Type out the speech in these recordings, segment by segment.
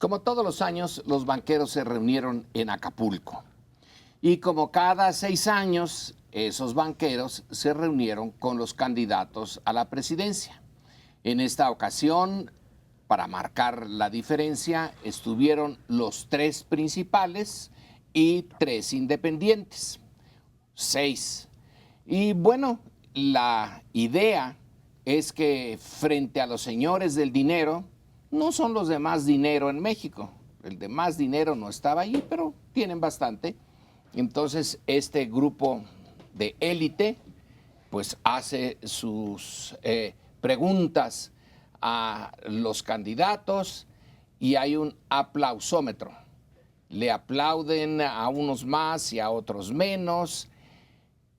Como todos los años, los banqueros se reunieron en Acapulco. Y como cada 6 años, esos banqueros se reunieron con los candidatos a la presidencia. En esta ocasión, para marcar la diferencia, estuvieron los 3 principales y 3 independientes. 6. Y bueno, la idea es que frente a los señores del dinero, no son los de más dinero en México. El de más dinero no estaba allí, pero tienen bastante. Entonces, este grupo de élite, pues hace sus preguntas a los candidatos y hay un aplausómetro. Le aplauden a unos más y a otros menos.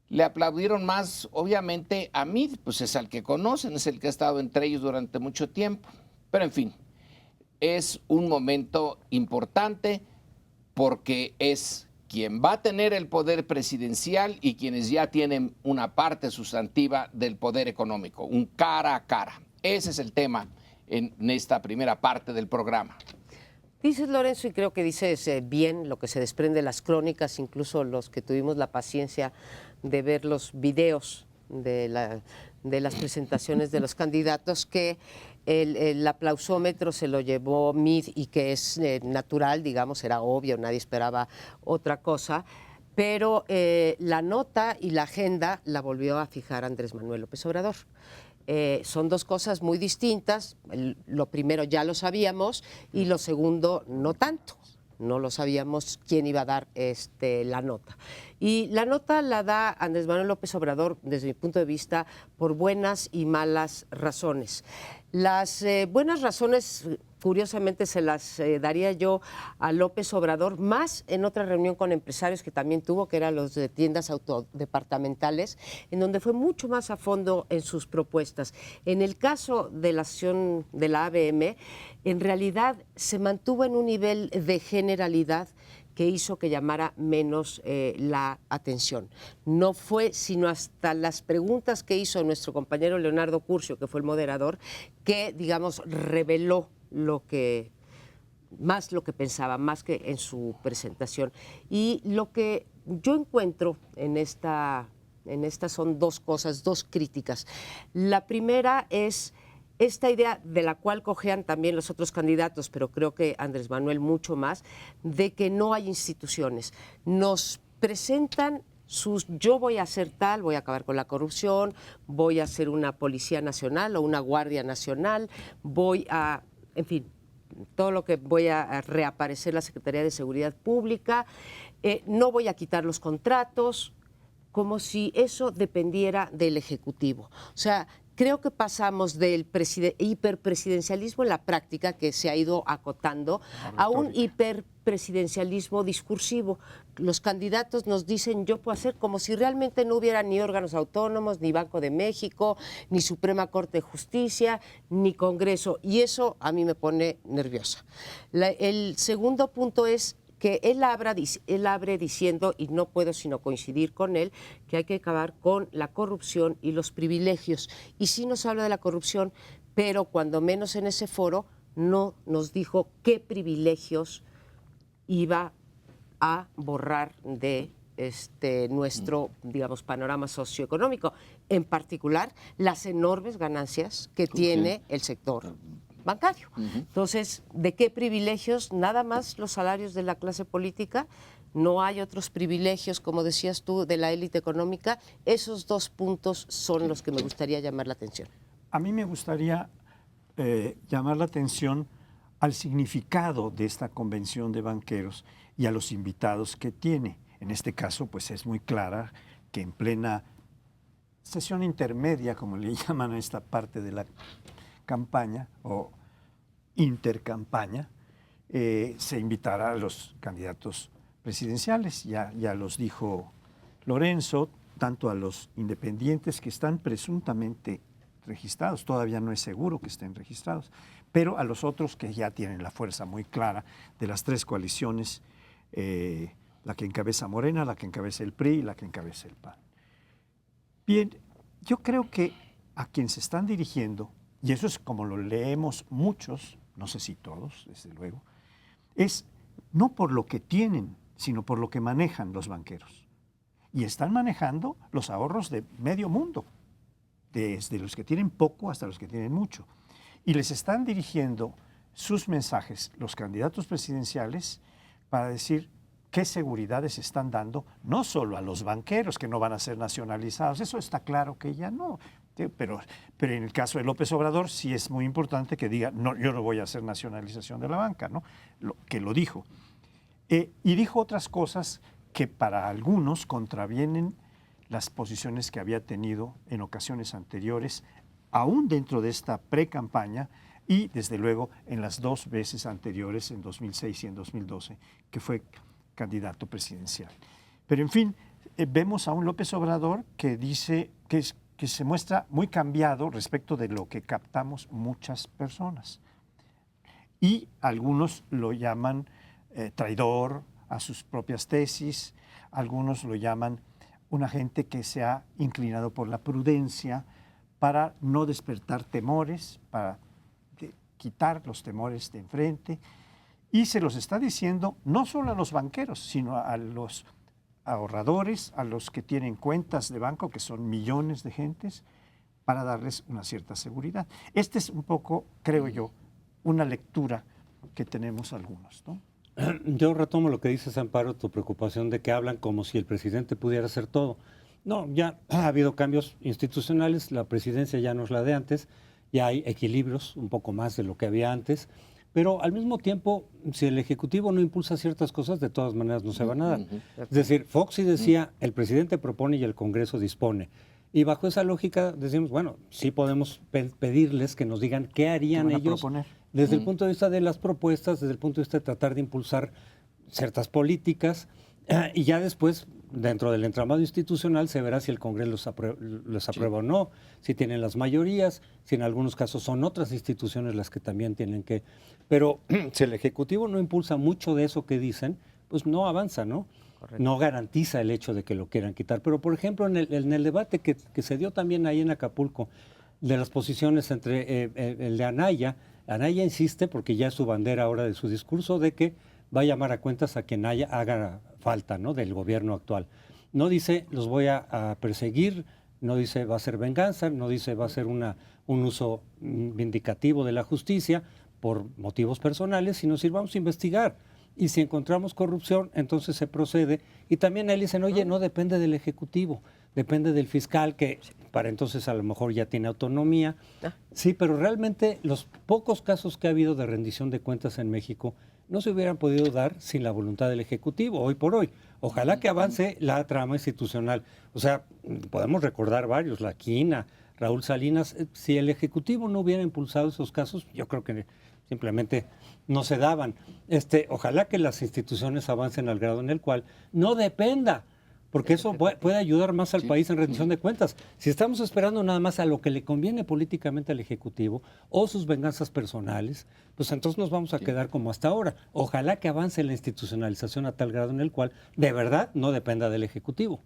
Le aplaudieron más, obviamente, a mí, pues es al que conocen, es el que ha estado entre ellos durante mucho tiempo. Pero en fin, es un momento importante porque es quien va a tener el poder presidencial y quienes ya tienen una parte sustantiva del poder económico, un cara a cara. Ese es el tema en esta primera parte del programa. Dices, Lorenzo, y creo que dices bien lo que se desprende de las crónicas, incluso los que tuvimos la paciencia de ver los videos de las presentaciones de los candidatos, que el aplausómetro se lo llevó Mid y que es natural, digamos, era obvio, nadie esperaba otra cosa, pero la nota y la agenda la volvió a fijar Andrés Manuel López Obrador. Son dos cosas muy distintas. Lo primero ya lo sabíamos y lo segundo no tanto. No lo sabíamos quién iba a dar la nota. Y la nota la da Andrés Manuel López Obrador, desde mi punto de vista, por buenas y malas razones. Las buenas razones, curiosamente, se las daría yo a López Obrador, más en otra reunión con empresarios que también tuvo, que eran los de tiendas autodepartamentales, en donde fue mucho más a fondo en sus propuestas. En el caso de la acción de la ABM, en realidad se mantuvo en un nivel de generalidad que hizo que llamara menos la atención. No fue sino hasta las preguntas que hizo nuestro compañero Leonardo Curcio, que fue el moderador, que, digamos, reveló lo que pensaba, más que en su presentación. Y lo que yo encuentro en esta son dos cosas, dos críticas. La primera es esta idea de la cual cojean también los otros candidatos, pero creo que Andrés Manuel mucho más, de que no hay instituciones. Nos presentan yo voy a hacer tal, voy a acabar con la corrupción, voy a hacer una Policía Nacional o una Guardia Nacional, en fin, todo lo que voy a reaparecer la Secretaría de Seguridad Pública, no voy a quitar los contratos, como si eso dependiera del Ejecutivo. O sea, creo que pasamos del hiperpresidencialismo en la práctica, que se ha ido acotando, a un hiperpresidencialismo discursivo. Los candidatos nos dicen, yo puedo hacer, como si realmente no hubiera ni órganos autónomos, ni Banco de México, ni Suprema Corte de Justicia, ni Congreso. Y eso a mí me pone nerviosa. El segundo punto es que él abre diciendo, y no puedo sino coincidir con él, que hay que acabar con la corrupción y los privilegios. Y sí nos habla de la corrupción, pero cuando menos en ese foro no nos dijo qué privilegios iba a borrar de nuestro, digamos, panorama socioeconómico, en particular las enormes ganancias que tiene el sector bancario. Entonces, ¿de qué privilegios? Nada más los salarios de la clase política, no hay otros privilegios, como decías tú, de la élite económica. Esos dos puntos son los que me gustaría llamar la atención. A mí me gustaría llamar la atención al significado de esta convención de banqueros y a los invitados que tiene. En este caso, pues es muy clara que en plena sesión intermedia, como le llaman a esta parte de la campaña o intercampaña, se invitará a los candidatos presidenciales. Ya los dijo Lorenzo, tanto a los independientes que están presuntamente registrados, todavía no es seguro que estén registrados, pero a los otros que ya tienen la fuerza muy clara de las 3 coaliciones, la que encabeza Morena, la que encabeza el PRI y la que encabeza el PAN. Bien, yo creo que a quien se están dirigiendo, y eso es como lo leemos muchos, no sé si todos, desde luego, es no por lo que tienen, sino por lo que manejan los banqueros. Y están manejando los ahorros de medio mundo, desde los que tienen poco hasta los que tienen mucho. Y les están dirigiendo sus mensajes, los candidatos presidenciales, para decir qué seguridades están dando, no solo a los banqueros que no van a ser nacionalizados, eso está claro que ya no, pero en el caso de López Obrador sí es muy importante que diga, no, yo no voy a hacer nacionalización de la banca, ¿no? Que lo dijo. Y dijo otras cosas que para algunos contravienen las posiciones que había tenido en ocasiones anteriores, aún dentro de esta pre-campaña y desde luego en las 2 veces anteriores, en 2006 y en 2012, que fue candidato presidencial. Pero en fin, vemos a un López Obrador que dice que se muestra muy cambiado respecto de lo que captamos muchas personas. Y algunos lo llaman traidor a sus propias tesis, algunos lo llaman una gente que se ha inclinado por la prudencia para no despertar temores, para quitar los temores de enfrente, y se los está diciendo no solo a los banqueros, sino a los ahorradores, a los que tienen cuentas de banco, que son millones de gentes, para darles una cierta seguridad. Este es un poco, creo yo, una lectura que tenemos algunos, ¿no? Yo retomo lo que dices, Amparo, tu preocupación de que hablan como si el presidente pudiera hacer todo. No, ya ha habido cambios institucionales, la presidencia ya no es la de antes, ya hay equilibrios, un poco más de lo que había antes, pero al mismo tiempo, si el Ejecutivo no impulsa ciertas cosas, de todas maneras no se van a dar. Es decir, Fox sí decía, el presidente propone y el Congreso dispone. Y bajo esa lógica decimos, bueno, sí podemos pedirles que nos digan qué harían ellos desde el punto de vista de las propuestas, desde el punto de vista de tratar de impulsar ciertas políticas, y ya después, dentro del entramado institucional, se verá si el Congreso los aprueba o no, si tienen las mayorías, si en algunos casos son otras instituciones las que también tienen que... Pero si el Ejecutivo no impulsa mucho de eso que dicen, pues no avanza, ¿no? Correcto. No garantiza el hecho de que lo quieran quitar. Pero, por ejemplo, en el debate que se dio también ahí en Acapulco, de las posiciones entre el de Anaya insiste, porque ya es su bandera ahora de su discurso, de que va a llamar a cuentas a quien haga falta, ¿no?, del gobierno actual. No dice los voy a perseguir, no dice va a ser venganza, no dice va a ser un uso vindicativo de la justicia por motivos personales, sino decir vamos a investigar. Y si encontramos corrupción, entonces se procede. Y también ahí dicen, oye, no depende del Ejecutivo, depende del fiscal, que para entonces a lo mejor ya tiene autonomía. Sí, pero realmente los pocos casos que ha habido de rendición de cuentas en México no se hubieran podido dar sin la voluntad del Ejecutivo, hoy por hoy. Ojalá que avance la trama institucional. O sea, podemos recordar varios, La Quina, Raúl Salinas. Si el Ejecutivo no hubiera impulsado esos casos, yo creo que simplemente no se daban. Ojalá que las instituciones avancen al grado en el cual no dependa, porque eso puede ayudar más al país en rendición de cuentas. Si estamos esperando nada más a lo que le conviene políticamente al Ejecutivo o sus venganzas personales, pues entonces nos vamos a quedar como hasta ahora. Ojalá que avance la institucionalización a tal grado en el cual de verdad no dependa del Ejecutivo.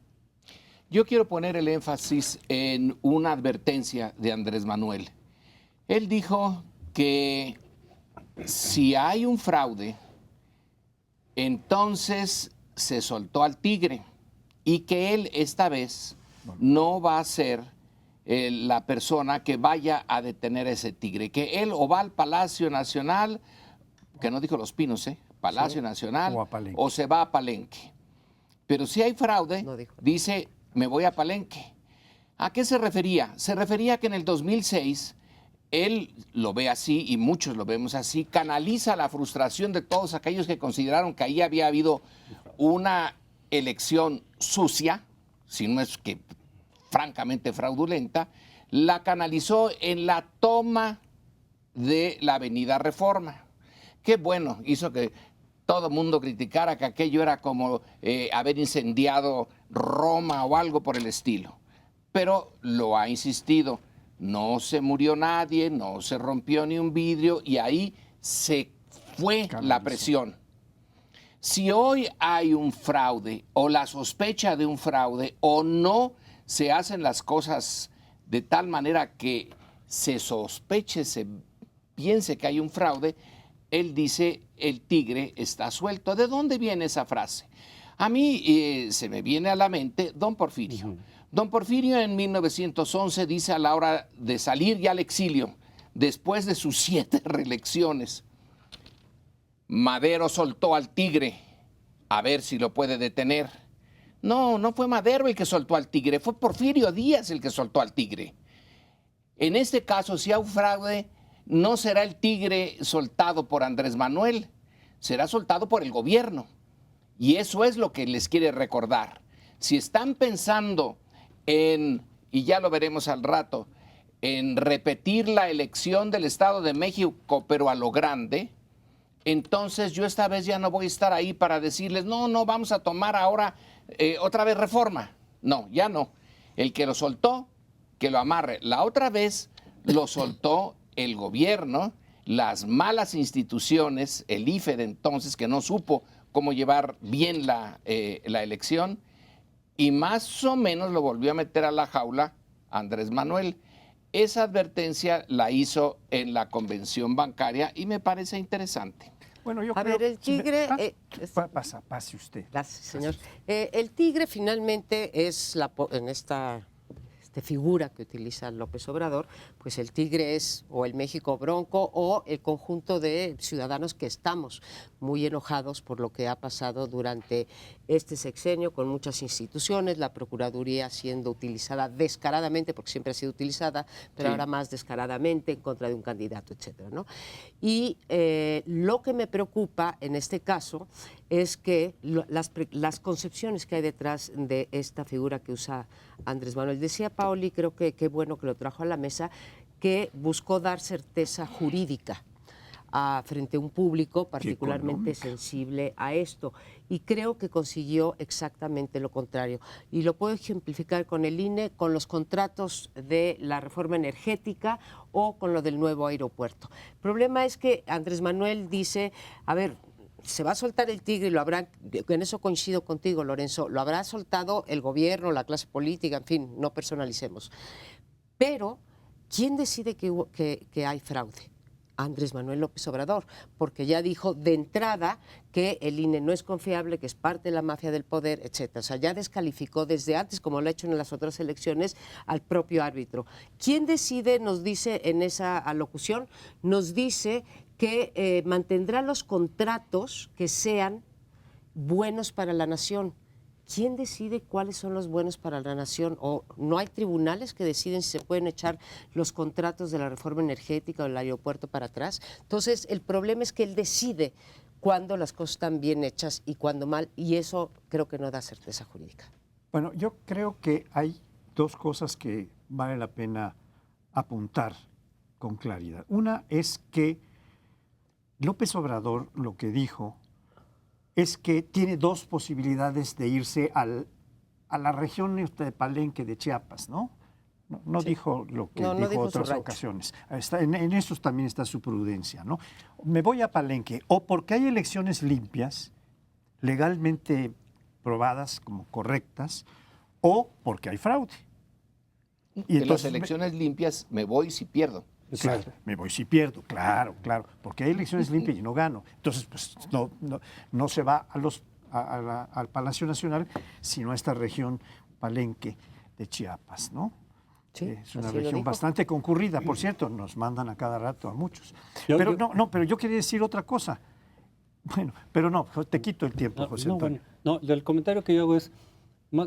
Yo quiero poner el énfasis en una advertencia de Andrés Manuel. Él dijo que si hay un fraude, entonces se soltó al tigre y que él esta vez no va a ser la persona que vaya a detener a ese tigre, que él o va al Palacio Nacional, que no dijo Los Pinos, Palacio Nacional, o se va a Palenque. Pero si hay fraude, dice, me voy a Palenque. ¿A qué se refería? Se refería a que en el 2006... él lo ve así y muchos lo vemos así, canaliza la frustración de todos aquellos que consideraron que ahí había habido una elección sucia, si no es que francamente fraudulenta, la canalizó en la toma de la Avenida Reforma. Qué bueno, hizo que todo el mundo criticara que aquello era como haber incendiado Roma o algo por el estilo. Pero lo ha insistido. No se murió nadie, no se rompió ni un vidrio y ahí se fue la presión. Si hoy hay un fraude o la sospecha de un fraude o no se hacen las cosas de tal manera que se sospeche, se piense que hay un fraude, él dice, el tigre está suelto. ¿De dónde viene esa frase? A mí se me viene a la mente don Porfirio. Don Porfirio en 1911 dice a la hora de salir ya al exilio, después de sus 7 reelecciones, Madero soltó al tigre, a ver si lo puede detener. No, no fue Madero el que soltó al tigre, fue Porfirio Díaz el que soltó al tigre. En este caso, si hay fraude, no será el tigre soltado por Andrés Manuel, será soltado por el gobierno. Y eso es lo que les quiere recordar. Si están pensando en, y ya lo veremos al rato, en repetir la elección del Estado de México, pero a lo grande, entonces yo esta vez ya no voy a estar ahí para decirles, no, vamos a tomar ahora otra vez reforma. No, ya no. El que lo soltó, que lo amarre. La otra vez lo soltó el gobierno, las malas instituciones, el IFE de entonces, que no supo cómo llevar bien la elección, y más o menos lo volvió a meter a la jaula Andrés Manuel. Esa advertencia la hizo en la convención bancaria y me parece interesante. Bueno, yo A creo, ver, el tigre... pase usted. Gracias, señor. El tigre finalmente es en esta figura que utiliza López Obrador, pues el tigre es o el México bronco o el conjunto de ciudadanos que estamos muy enojados por lo que ha pasado durante este sexenio con muchas instituciones, la Procuraduría siendo utilizada descaradamente, porque siempre ha sido utilizada, pero Sí. ahora más descaradamente en contra de un candidato, etcétera, ¿no? Y lo que me preocupa en este caso es que las concepciones que hay detrás de esta figura que usa Andrés Manuel. Decía Paoli, creo que qué bueno que lo trajo a la mesa, que buscó dar certeza jurídica frente a un público particularmente sensible a esto. Y creo que consiguió exactamente lo contrario. Y lo puedo ejemplificar con el INE, con los contratos de la reforma energética o con lo del nuevo aeropuerto. El problema es que Andrés Manuel dice, a ver, se va a soltar el tigre y lo habrán, en eso coincido contigo, Lorenzo, lo habrá soltado el gobierno, la clase política, en fin, no personalicemos. Pero, ¿quién decide que hay fraude? Andrés Manuel López Obrador, porque ya dijo de entrada que el INE no es confiable, que es parte de la mafia del poder, etcétera. O sea, ya descalificó desde antes, como lo ha hecho en las otras elecciones, al propio árbitro. ¿Quién decide? Nos dice en esa alocución, nos dice que mantendrá los contratos que sean buenos para la nación. ¿Quién decide cuáles son los buenos para la nación? ¿O no hay tribunales que deciden si se pueden echar los contratos de la reforma energética o del aeropuerto para atrás? Entonces, el problema es que él decide cuándo las cosas están bien hechas y cuándo mal, y eso creo que no da certeza jurídica. Bueno, yo creo que hay 2 cosas que vale la pena apuntar con claridad. Una es que López Obrador lo que dijo es que tiene 2 posibilidades de irse a la región de Palenque de Chiapas, ¿no? No Sí. dijo lo que No dijo dijo su otras rancho. ocasiones. En eso también está su prudencia, ¿no? Me voy a Palenque o porque hay elecciones limpias, legalmente probadas como correctas, o porque hay fraude. Y En las entonces elecciones limpias me voy si pierdo. Claro, me voy si pierdo, claro, porque hay elecciones limpias y no gano. Entonces, pues no se va al Palacio Nacional, sino a esta región Palenque de Chiapas, ¿no? Sí, Es una así lo región dijo. bastante concurrida, por cierto, nos mandan a cada rato a muchos. Yo- Pero yo- pero yo quería decir otra cosa. Bueno, pero no, te quito el tiempo, José Antonio. Bueno, el comentario que yo hago es,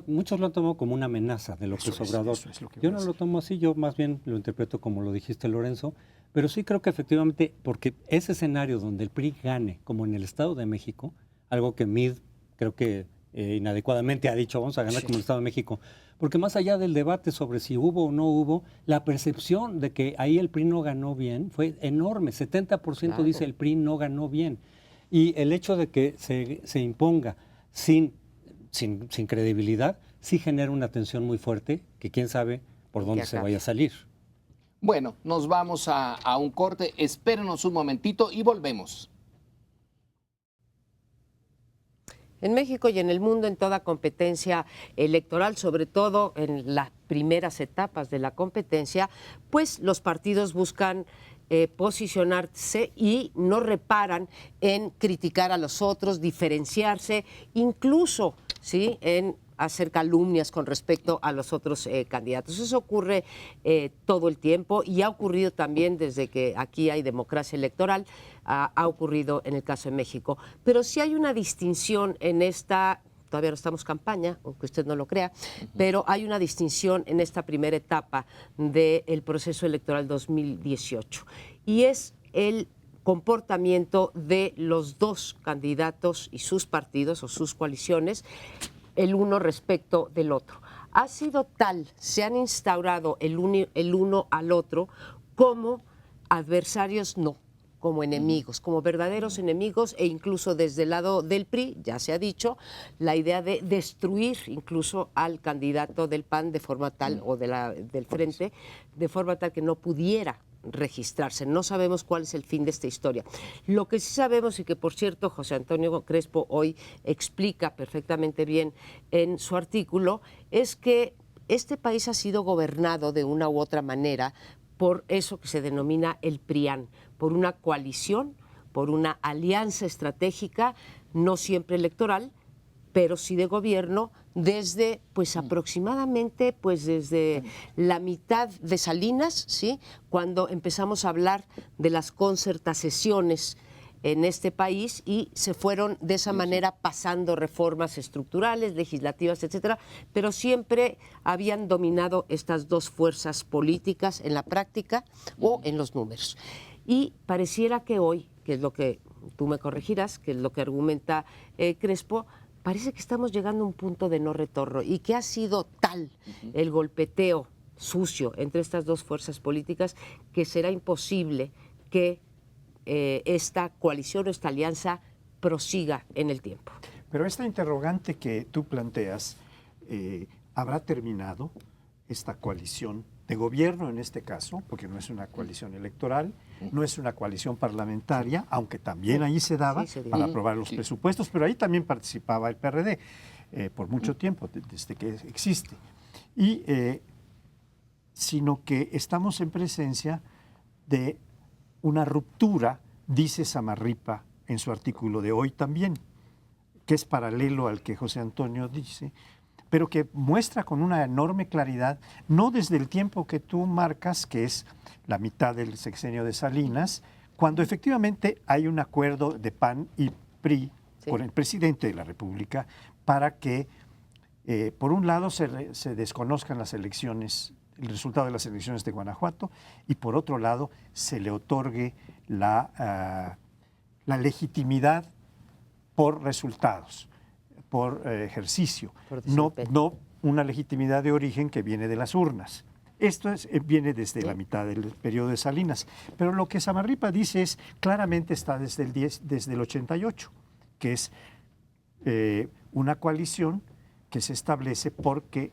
muchos lo han tomado como una amenaza de López Eso es, Obrador. eso es lo que Yo voy a no lo decir. tomo así, yo más bien lo interpreto como lo dijiste, Lorenzo, pero sí creo que efectivamente, porque ese escenario donde el PRI gane, como en el Estado de México, algo que Mid creo que inadecuadamente ha dicho, vamos a ganar como el Estado de México, porque más allá del debate sobre si hubo o no hubo, la percepción de que ahí el PRI no ganó bien fue enorme, 70% Claro. dice el PRI no ganó bien. Y el hecho de que se imponga sin credibilidad, sí genera una tensión muy fuerte que quién sabe por dónde se acabe. vaya a salir. Bueno, nos vamos a un corte. Espérenos un momentito y volvemos. En México y en el mundo, en toda competencia electoral, sobre todo en las primeras etapas de la competencia, pues los partidos buscan posicionarse y no reparan en criticar a los otros, diferenciarse, incluso, ¿sí?, en hacer calumnias con respecto a los otros candidatos. Eso ocurre todo el tiempo y ha ocurrido también desde que aquí hay democracia electoral, ha ocurrido en el caso de México. Pero sí hay una distinción en esta, todavía no estamos campaña, aunque usted no lo crea, pero hay una distinción en esta primera etapa del proceso electoral 2018 y es el comportamiento de los dos candidatos y sus partidos o sus coaliciones, el uno respecto del otro. Ha sido tal, se han instaurado el uno al otro como adversarios, no, como enemigos, como verdaderos enemigos, e incluso desde el lado del PRI, ya se ha dicho, la idea de destruir incluso al candidato del PAN de forma tal, o del Frente, de forma tal que no pudiera registrarse. No sabemos cuál es el fin de esta historia. Lo que sí sabemos, y que por cierto José Antonio Crespo hoy explica perfectamente bien en su artículo, es que este país ha sido gobernado de una u otra manera por eso que se denomina el PRIAN, por una coalición, por una alianza estratégica, no siempre electoral, pero sí de gobierno, desde pues aproximadamente pues desde la mitad de Salinas, ¿sí?, cuando empezamos a hablar de las concertaciones en este país y se fueron de esa manera pasando reformas estructurales, legislativas, etcétera, pero siempre habían dominado estas dos fuerzas políticas en la práctica o en los números. Y pareciera que hoy, que es lo que tú me corregirás, que es lo que argumenta Crespo, parece que estamos llegando a un punto de no retorno y que ha sido tal el golpeteo sucio entre estas dos fuerzas políticas que será imposible que esta coalición o esta alianza prosiga en el tiempo. Pero esta interrogante que tú planteas, ¿habrá terminado esta coalición de gobierno en este caso? Porque no es una coalición electoral, no es una coalición parlamentaria, aunque también ahí se daba para aprobar los presupuestos, pero ahí también participaba el PRD por mucho tiempo, desde que existe. Y sino que estamos en presencia de una ruptura, dice Samarripa en su artículo de hoy también, que es paralelo al que José Antonio dice, pero que muestra con una enorme claridad, no desde el tiempo que tú marcas, que es la mitad del sexenio de Salinas, cuando efectivamente hay un acuerdo de PAN y PRI con el presidente de la República para que, por un lado, se desconozcan las elecciones, el resultado de las elecciones de Guanajuato, y por otro lado, se le otorgue la legitimidad por resultados, por ejercicio, no una legitimidad de origen que viene de las urnas. Esto viene desde la mitad del periodo de Salinas. Pero lo que Samarripa dice es, claramente está desde el 88, que es una coalición que se establece porque,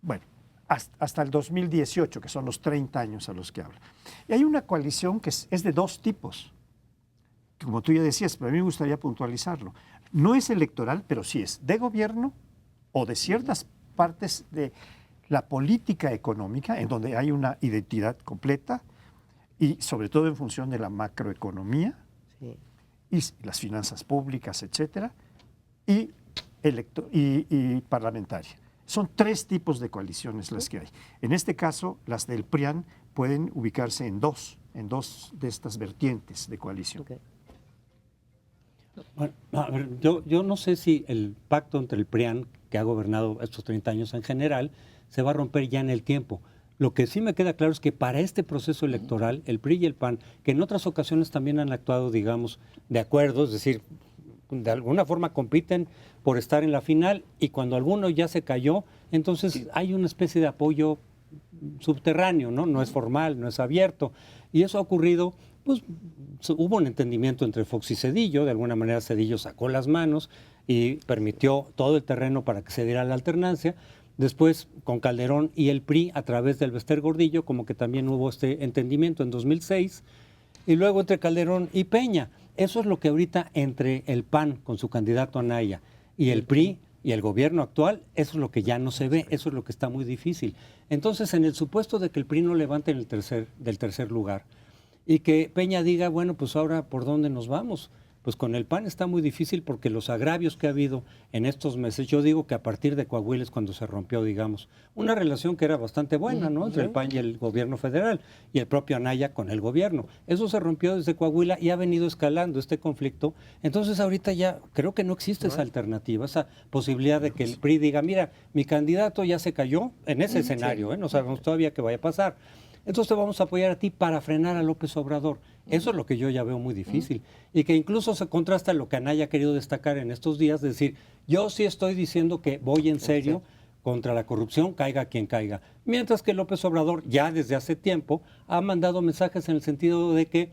bueno, hasta el 2018, que son los 30 años a los que habla. Y hay una coalición que es de dos tipos, que como tú ya decías, pero a mí me gustaría puntualizarlo. No es electoral, pero sí es de gobierno o de ciertas partes de la política económica, en donde hay una identidad completa y sobre todo en función de la macroeconomía y las finanzas públicas, etcétera, y parlamentaria. Son tres tipos de coaliciones las que hay. En este caso, las del PRIAN pueden ubicarse en dos de estas vertientes de coalición. Okay. Bueno, a ver, yo no sé si el pacto entre el PRIAN, que ha gobernado estos 30 años en general, se va a romper ya en el tiempo. Lo que sí me queda claro es que para este proceso electoral, el PRI y el PAN, que en otras ocasiones también han actuado, digamos, de acuerdo, es decir, de alguna forma compiten por estar en la final, y cuando alguno ya se cayó, entonces hay una especie de apoyo subterráneo, ¿no? No es formal, no es abierto. Y eso ha ocurrido, pues hubo un entendimiento entre Fox y Zedillo, de alguna manera Zedillo sacó las manos y permitió todo el terreno para que se diera la alternancia. Después, con Calderón y el PRI, a través del Bester Gordillo, como que también hubo este entendimiento en 2006, y luego entre Calderón y Peña. Eso es lo que ahorita entre el PAN con su candidato Anaya y el PRI y el gobierno actual, eso es lo que ya no se ve, eso es lo que está muy difícil. Entonces, en el supuesto de que el PRI no levante del tercer lugar y que Peña diga, bueno, pues ahora, ¿por dónde nos vamos? Pues con el PAN está muy difícil porque los agravios que ha habido en estos meses, yo digo que a partir de Coahuila es cuando se rompió, digamos, una relación que era bastante buena, ¿no? Entre el PAN y el gobierno federal y el propio Anaya con el gobierno. Eso se rompió desde Coahuila y ha venido escalando este conflicto. Entonces ahorita ya creo que no existe esa alternativa, esa posibilidad de que el PRI diga, mira, mi candidato ya se cayó en ese escenario, no sabemos todavía qué vaya a pasar. Entonces te vamos a apoyar a ti para frenar a López Obrador. Eso es lo que yo ya veo muy difícil. Y que incluso se contrasta lo que Anaya ha querido destacar en estos días, decir, yo sí estoy diciendo que voy en serio contra la corrupción, caiga quien caiga. Mientras que López Obrador ya desde hace tiempo ha mandado mensajes en el sentido de que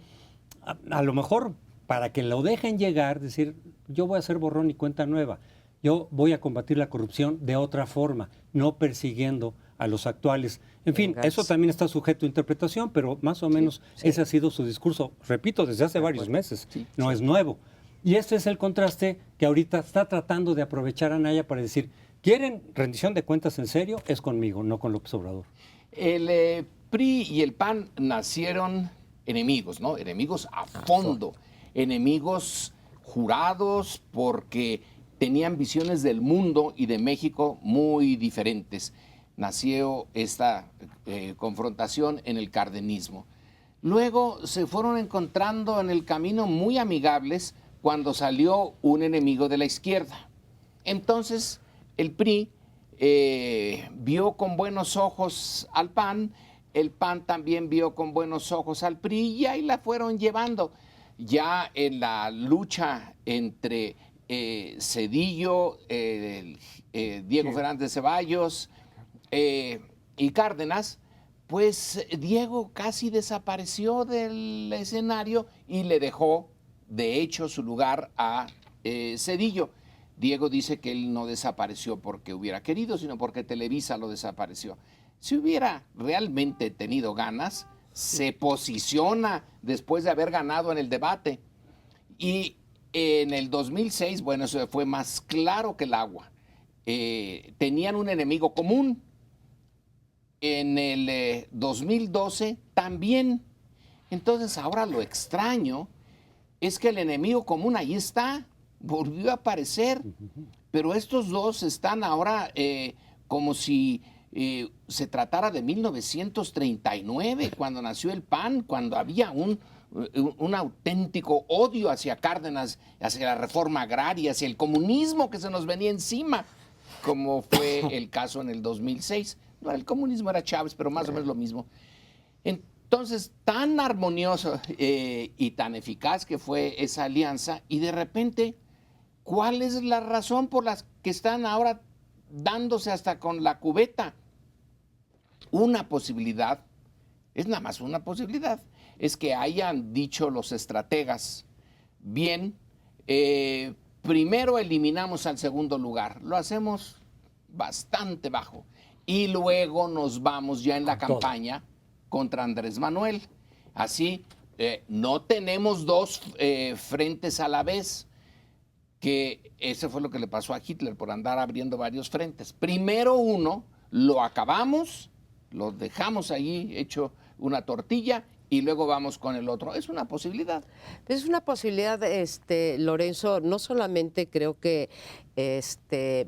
a lo mejor para que lo dejen llegar, decir, yo voy a hacer borrón y cuenta nueva. Yo voy a combatir la corrupción de otra forma, no persiguiendo a los actuales. En fin, eso también está sujeto a interpretación, pero más o menos ese ha sido su discurso, repito, desde hace varios meses, no es nuevo. Y este es el contraste que ahorita está tratando de aprovechar Anaya para decir, ¿quieren rendición de cuentas en serio? Es conmigo, no con López Obrador. El PRI y el PAN nacieron enemigos, ¿no? Enemigos a fondo, enemigos jurados porque tenían visiones del mundo y de México muy diferentes. Nació esta confrontación en el cardenismo. Luego se fueron encontrando en el camino muy amigables cuando salió un enemigo de la izquierda. Entonces el PRI vio con buenos ojos al PAN, el PAN también vio con buenos ojos al PRI y ahí la fueron llevando. Ya en la lucha entre Zedillo, Diego Fernández Ceballos y Cárdenas, pues Diego casi desapareció del escenario y le dejó, de hecho, su lugar a Zedillo. Diego dice que él no desapareció porque hubiera querido, sino porque Televisa lo desapareció. Si hubiera realmente tenido ganas, se posiciona después de haber ganado en el debate. Y en el 2006, bueno, eso fue más claro que el agua. Tenían un enemigo común. En el 2012 también. Entonces ahora lo extraño es que el enemigo común ahí está, volvió a aparecer, pero estos dos están ahora como si se tratara de 1939, cuando nació el PAN, cuando había un auténtico odio hacia Cárdenas, hacia la reforma agraria, hacia el comunismo que se nos venía encima, como fue el caso en el 2006. No, el comunismo era Chávez, pero más o menos lo mismo. Entonces, tan armonioso y tan eficaz que fue esa alianza, y de repente, ¿cuál es la razón por la que están ahora dándose hasta con la cubeta? Una posibilidad, es nada más una posibilidad, es que hayan dicho los estrategas, bien, primero eliminamos al segundo lugar, lo hacemos bastante bajo, y luego nos vamos ya en la campaña contra Andrés Manuel. Así, no tenemos dos frentes a la vez, que eso fue lo que le pasó a Hitler por andar abriendo varios frentes. Primero uno, lo acabamos, lo dejamos ahí hecho una tortilla y luego vamos con el otro. Es una posibilidad. Es una posibilidad, Lorenzo, no solamente creo que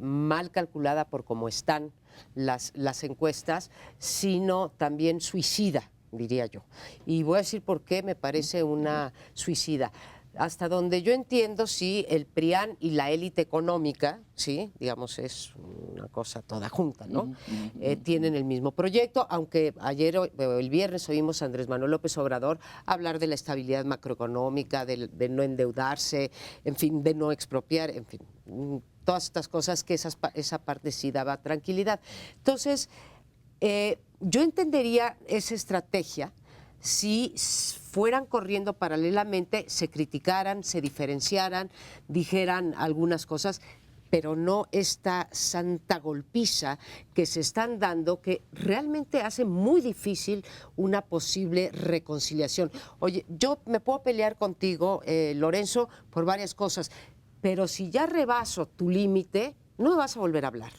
mal calculada por cómo están las encuestas, sino también suicida, diría yo. Y voy a decir por qué me parece una suicida. Hasta donde yo entiendo, sí, el PRIAN y la élite económica, sí, digamos, es una cosa toda junta, ¿no? Tienen el mismo proyecto, aunque ayer o el viernes oímos a Andrés Manuel López Obrador hablar de la estabilidad macroeconómica, de no endeudarse, en fin, de no expropiar, en fin, todas estas cosas que esa parte sí daba tranquilidad. Entonces, yo entendería esa estrategia si fueran corriendo paralelamente, se criticaran, se diferenciaran, dijeran algunas cosas, pero no esta santa golpiza que se están dando, que realmente hace muy difícil una posible reconciliación. Oye, yo me puedo pelear contigo, Lorenzo, por varias cosas, pero si ya rebaso tu límite, no me vas a volver a hablar,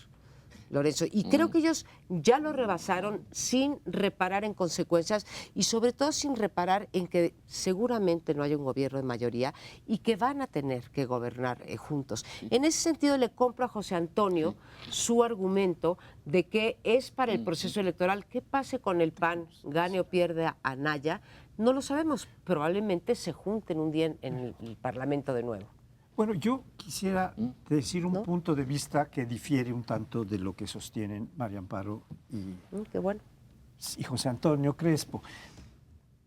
Lorenzo. Y creo que ellos ya lo rebasaron sin reparar en consecuencias y sobre todo sin reparar en que seguramente no hay un gobierno de mayoría y que van a tener que gobernar juntos. En ese sentido le compro a José Antonio su argumento de que es para el proceso electoral. ¿Qué pase con el PAN, gane o pierda Anaya? No lo sabemos. Probablemente se junten un día en el Parlamento de nuevo. Bueno, yo quisiera decir un punto de vista que difiere un tanto de lo que sostienen María Amparo Qué bueno. y José Antonio Crespo.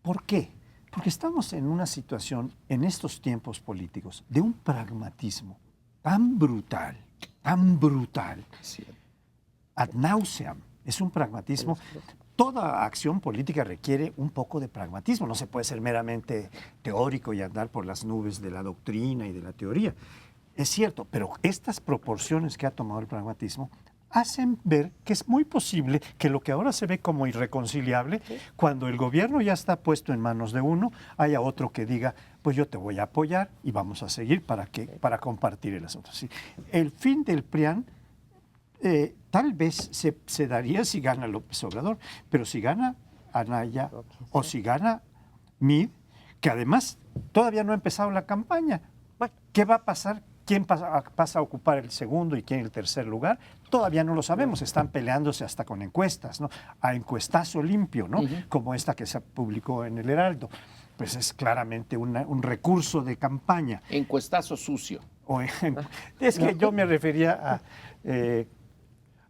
¿Por qué? Porque estamos en una situación, en estos tiempos políticos, de un pragmatismo tan brutal, ad nauseam. Es un pragmatismo. Toda acción política requiere un poco de pragmatismo. No se puede ser meramente teórico y andar por las nubes de la doctrina y de la teoría. Es cierto, pero estas proporciones que ha tomado el pragmatismo hacen ver que es muy posible que lo que ahora se ve como irreconciliable, cuando el gobierno ya está puesto en manos de uno, haya otro que diga, pues yo te voy a apoyar y vamos a seguir para compartir el asunto. Sí. El fin del PRIAN tal vez se daría si gana López Obrador, pero si gana Anaya o si gana Mid, que además todavía no ha empezado la campaña, ¿qué va a pasar? ¿Quién pasa a ocupar el segundo y quién el tercer lugar? Todavía no lo sabemos, están peleándose hasta con encuestas, ¿no? A encuestazo limpio, ¿no? Como esta que se publicó en el Heraldo. Pues es claramente un recurso de campaña. Encuestazo sucio. Es que yo me refería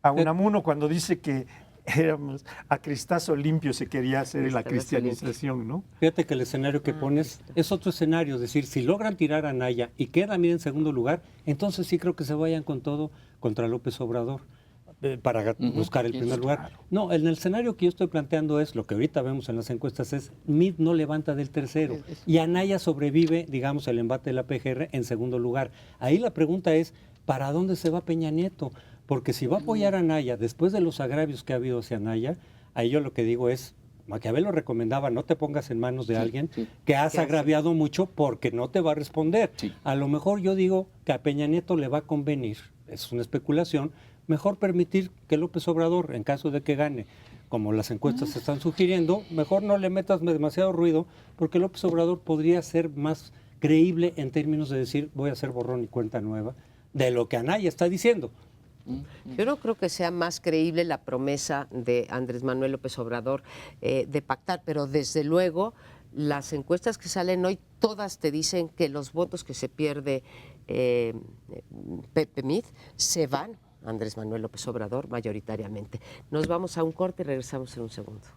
a Unamuno cuando dice que éramos a cristazo limpio se quería hacer la cristianización, ¿no? Fíjate que el escenario que pones es otro escenario, es decir, si logran tirar a Anaya y queda Mid en segundo lugar, entonces sí creo que se vayan con todo contra López Obrador para buscar el primer lugar. Claro. No, en el escenario que yo estoy planteando es, lo que ahorita vemos en las encuestas es, Mid no levanta del tercero y Anaya sobrevive, digamos, el embate de la PGR en segundo lugar. Ahí la pregunta es, ¿para dónde se va Peña Nieto? Porque si va a apoyar a Anaya después de los agravios que ha habido hacia Anaya, ahí yo lo que digo es, Maquiavelo recomendaba, no te pongas en manos de alguien que has agraviado mucho porque no te va a responder. Sí. A lo mejor yo digo que a Peña Nieto le va a convenir, es una especulación, mejor permitir que López Obrador, en caso de que gane, como las encuestas se están sugiriendo, mejor no le metas demasiado ruido, porque López Obrador podría ser más creíble en términos de decir, voy a hacer borrón y cuenta nueva, de lo que Anaya está diciendo. Yo no creo que sea más creíble la promesa de Andrés Manuel López Obrador de pactar, pero desde luego las encuestas que salen hoy todas te dicen que los votos que se pierde Pepe Mid se van a Andrés Manuel López Obrador mayoritariamente. Nos vamos a un corte y regresamos en un segundo.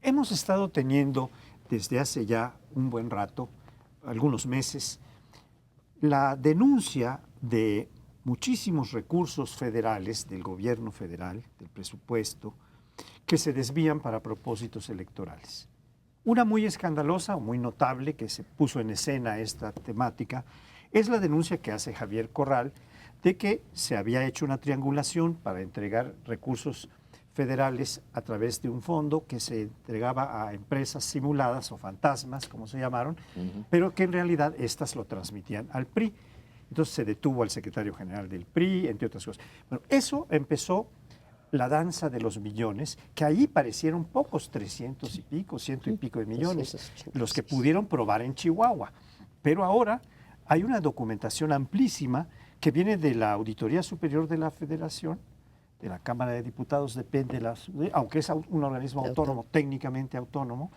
Hemos estado teniendo desde hace ya un buen rato, algunos meses, la denuncia de muchísimos recursos federales del gobierno federal, del presupuesto, que se desvían para propósitos electorales. Una muy escandalosa o muy notable que se puso en escena esta temática es la denuncia que hace Javier Corral de que se había hecho una triangulación para entregar recursos federales a través de un fondo que se entregaba a empresas simuladas o fantasmas, como se llamaron, pero que en realidad estas lo transmitían al PRI. Entonces se detuvo al secretario general del PRI, entre otras cosas. Bueno, eso empezó la danza de los millones, que ahí parecieron pocos, 300 y pico, 100 y pico de millones, los que pudieron probar en Chihuahua. Pero ahora hay una documentación amplísima que viene de la Auditoría Superior de la Federación, de la Cámara de Diputados, depende, aunque es un organismo autónomo, técnicamente autónomo,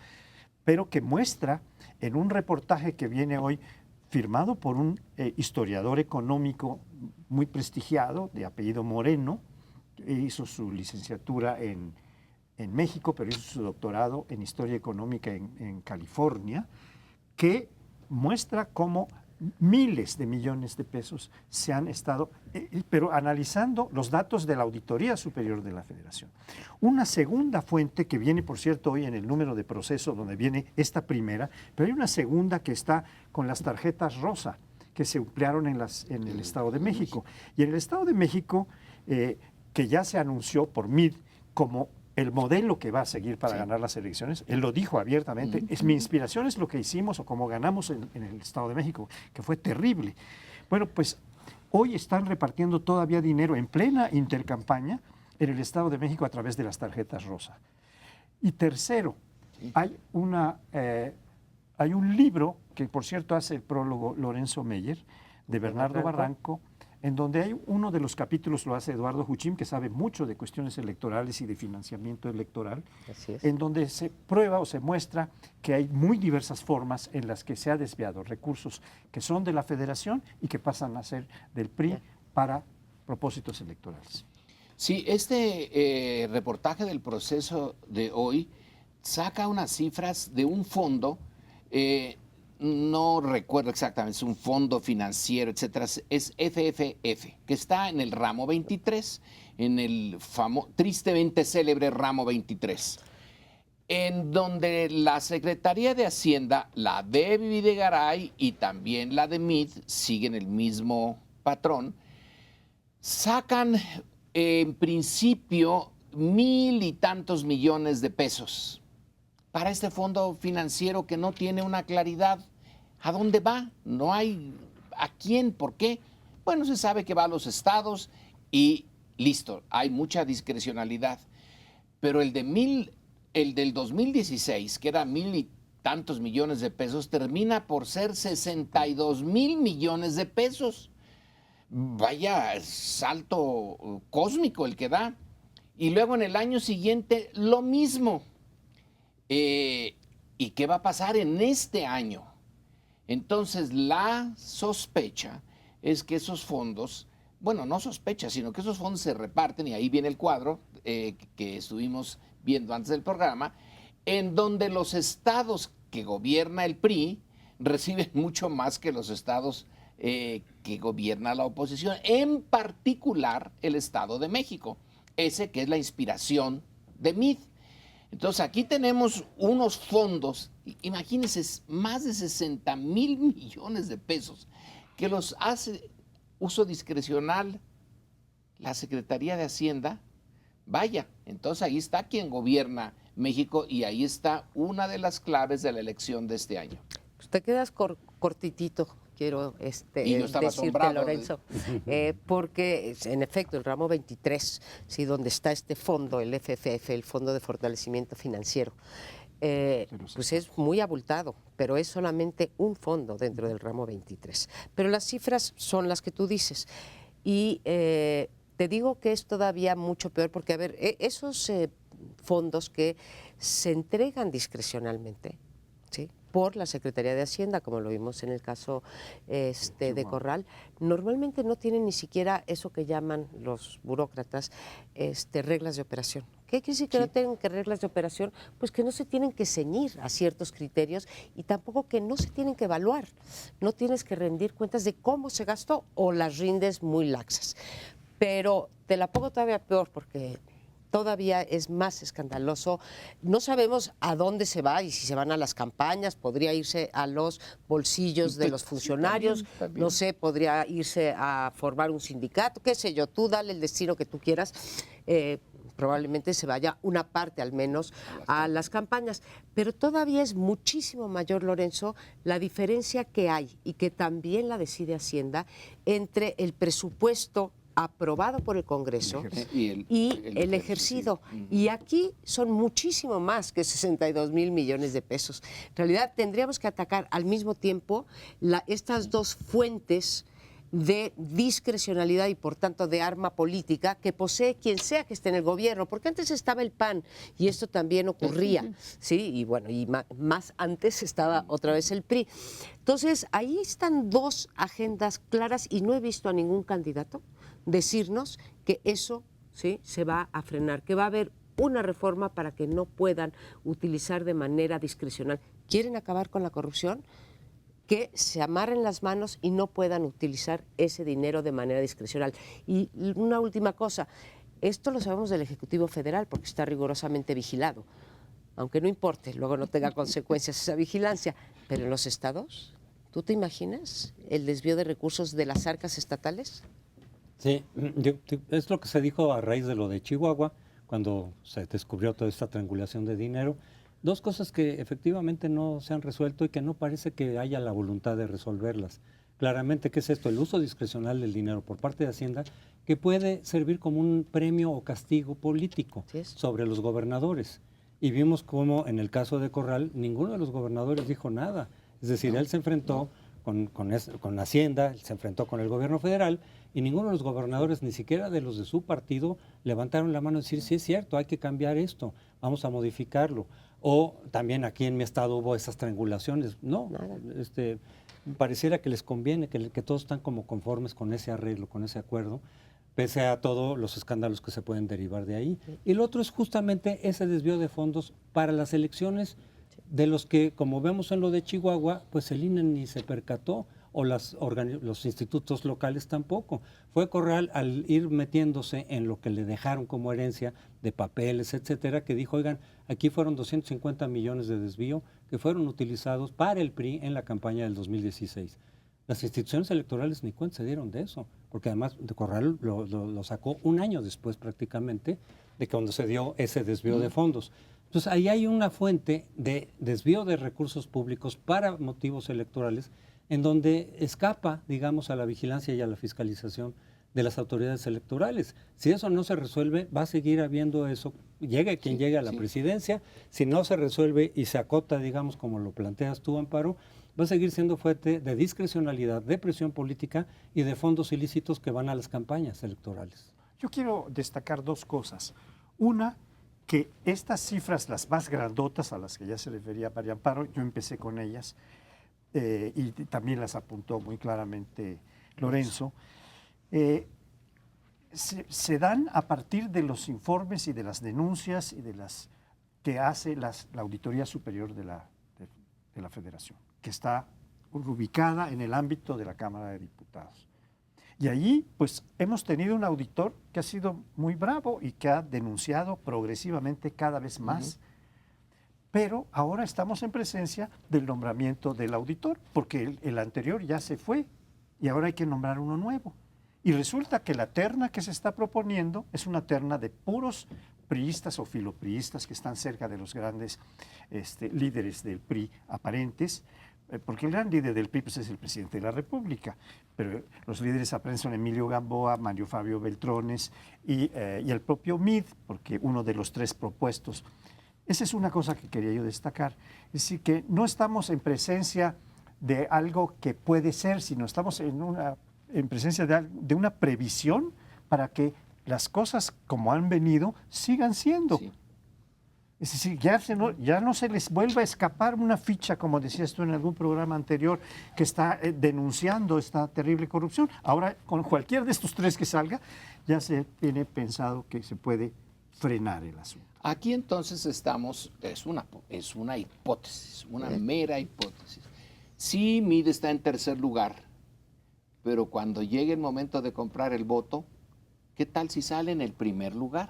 pero que muestra en un reportaje que viene hoy firmado por un historiador económico muy prestigiado, de apellido Moreno, hizo su licenciatura en México, pero hizo su doctorado en Historia Económica en California, que muestra cómo miles de millones de pesos se han estado, pero analizando los datos de la Auditoría Superior de la Federación. Una segunda fuente que viene, por cierto, hoy en el número de proceso donde viene esta primera, pero hay una segunda que está con las tarjetas rosa que se emplearon en el Estado de México. Y en el Estado de México, que ya se anunció por Mid como el modelo que va a seguir para ganar las elecciones, él lo dijo abiertamente, mi inspiración es lo que hicimos o como ganamos en el Estado de México, que fue terrible. Bueno, pues Hoy están repartiendo todavía dinero en plena intercampaña en el Estado de México a través de las tarjetas rosa. Y tercero, hay un libro que, por cierto, hace el prólogo Lorenzo Meyer, de Bernardo Barranco, en donde hay uno de los capítulos, lo hace Eduardo Juchín, que sabe mucho de cuestiones electorales y de financiamiento electoral, Así es. en donde se prueba o se muestra que hay muy diversas formas en las que se ha desviado recursos que son de la Federación y que pasan a ser del PRI para propósitos electorales. Sí, este reportaje del Proceso de hoy saca unas cifras de un fondo, no recuerdo exactamente, es un fondo financiero, etcétera, es FFF, que está en el ramo 23, en el tristemente célebre ramo 23, en donde la Secretaría de Hacienda, la de Videgaray y también la de MID, siguen el mismo patrón, sacan en principio 1,000 y tantos millones de pesos para este fondo financiero que no tiene una claridad. ¿A dónde va? No hay a quién, por qué. Bueno, se sabe que va a los estados y listo, hay mucha discrecionalidad. Pero el del 2016, que era 1,000 y tantos millones de pesos, termina por ser 62,000 millones de pesos. Vaya salto cósmico el que da. Y luego en el año siguiente lo mismo. ¿Y qué va a pasar en este año? Entonces la sospecha es que esos fondos, bueno, no sospecha, sino que esos fondos se reparten, y ahí viene el cuadro que estuvimos viendo antes del programa, en donde los estados que gobierna el PRI reciben mucho más que los estados que gobierna la oposición, en particular el Estado de México, ese que es la inspiración de MID. Entonces aquí tenemos unos fondos, imagínense, más de 60,000 millones de pesos, que los hace uso discrecional la Secretaría de Hacienda. Vaya, entonces ahí está quien gobierna México y ahí está una de las claves de la elección de este año. Pues te quedas cortitito, quiero Y yo estaba decirte, asombrado. Lorenzo, porque en efecto el ramo 23, sí, donde está este fondo, el FFF, el Fondo de Fortalecimiento Financiero, pues es muy abultado, pero es solamente un fondo dentro del ramo 23. Pero las cifras son las que tú dices. Y te digo que es todavía mucho peor porque, a ver, esos fondos que se entregan discrecionalmente, ¿sí?, por la Secretaría de Hacienda, como lo vimos en el caso de Corral, normalmente no tienen ni siquiera eso que llaman los burócratas reglas de operación. ¿Qué quiere decir que no tengan que reglas de operación? Pues que no se tienen que ceñir a ciertos criterios y tampoco que no se tienen que evaluar. No tienes que rendir cuentas de cómo se gastó o las rindes muy laxas. Pero te la pongo todavía peor porque todavía es más escandaloso. No sabemos a dónde se va y si se van a las campañas, podría irse a los bolsillos de los funcionarios, no sé, podría irse a formar un sindicato, qué sé yo, tú dale el destino que tú quieras. Probablemente se vaya una parte al menos a las campañas, pero todavía es muchísimo mayor, Lorenzo, la diferencia que hay y que también la decide Hacienda entre el presupuesto aprobado por el Congreso y el ejercido. Y aquí son muchísimo más que 62,000 millones de pesos. En realidad tendríamos que atacar al mismo tiempo estas dos fuentes de discrecionalidad y por tanto de arma política que posee quien sea que esté en el gobierno, porque antes estaba el PAN y esto también ocurría, ¿sí? Y bueno, y más antes estaba otra vez el PRI. Entonces, ahí están dos agendas claras y no he visto a ningún candidato decirnos que eso, ¿sí?, se va a frenar, que va a haber una reforma para que no puedan utilizar de manera discrecional. ¿Quieren acabar con la corrupción? Que se amarren las manos y no puedan utilizar ese dinero de manera discrecional. Y una última cosa, esto lo sabemos del Ejecutivo Federal porque está rigurosamente vigilado, aunque no importe, luego no tenga consecuencias esa vigilancia, pero en los estados, ¿tú te imaginas el desvío de recursos de las arcas estatales? Sí, es lo que se dijo a raíz de lo de Chihuahua, cuando se descubrió toda esta triangulación de dinero. Dos cosas que efectivamente no se han resuelto y que no parece que haya la voluntad de resolverlas. claramente qué es esto, el uso discrecional del dinero por parte de Hacienda, que puede servir como un premio o castigo político Así es. sobre los gobernadores. Y vimos cómo en el caso de Corral ninguno de los gobernadores dijo nada. Es decir, él se enfrentó con Hacienda, se enfrentó con el gobierno federal y ninguno de los gobernadores, ni siquiera de los de su partido, levantaron la mano y decir, sí es cierto, hay que cambiar esto, vamos a modificarlo. O también aquí en mi estado hubo esas triangulaciones. No, pareciera que les conviene, que todos están como conformes con ese arreglo, con ese acuerdo, pese a todos los escándalos que se pueden derivar de ahí. Y lo otro es justamente ese desvío de fondos para las elecciones, de los que, como vemos en lo de Chihuahua, pues el INE ni se percató, o los institutos locales tampoco. Fue Corral, al ir metiéndose en lo que le dejaron como herencia de papeles, etcétera, que dijo, oigan, aquí fueron 250 millones de desvío que fueron utilizados para el PRI en la campaña del 2016. Las instituciones electorales ni cuenta se dieron de eso, porque además de Corral lo sacó un año después prácticamente de cuando se dio ese desvío de fondos. Entonces ahí hay una fuente de desvío de recursos públicos para motivos electorales en donde escapa, digamos, a la vigilancia y a la fiscalización de las autoridades electorales. Si eso no se resuelve, va a seguir habiendo eso, llegue quien llegue a la presidencia. Si no se resuelve y se acota, digamos, como lo planteas tú, Amparo, va a seguir siendo fuente de discrecionalidad, de presión política y de fondos ilícitos que van a las campañas electorales. Yo quiero destacar dos cosas. Una, que estas cifras, las más grandotas a las que ya se refería María Amparo, yo empecé con ellas, y también las apuntó muy claramente Lorenzo, se dan a partir de los informes y de las denuncias y de las que hace la Auditoría Superior de la Federación, que está ubicada en el ámbito de la Cámara de Diputados. Y allí, pues, hemos tenido un auditor que ha sido muy bravo y que ha denunciado progresivamente cada vez más. Pero ahora estamos en presencia del nombramiento del auditor, porque el anterior ya se fue y ahora hay que nombrar uno nuevo. Y resulta que la terna que se está proponiendo es una terna de puros priistas o filopriistas que están cerca de los grandes líderes del PRI aparentes, porque el gran líder del PRI pues, es el presidente de la República, pero los líderes aparentes son Emilio Gamboa, Mario Fabio Beltrones y el propio Mid, porque uno de los tres propuestos. Esa es una cosa que quería yo destacar, es decir, que no estamos en presencia de algo que puede ser, sino estamos en presencia de una previsión para que las cosas como han venido sigan siendo. Sí. Es decir, ya no se les vuelva a escapar una ficha, como decías tú en algún programa anterior, que está denunciando esta terrible corrupción. Ahora, con cualquier de estos tres que salga, ya se tiene pensado que se puede frenar el asunto. Aquí entonces estamos, es una hipótesis, una mera hipótesis. Sí, Mid está en tercer lugar, pero cuando llegue el momento de comprar el voto, ¿qué tal si sale en el primer lugar?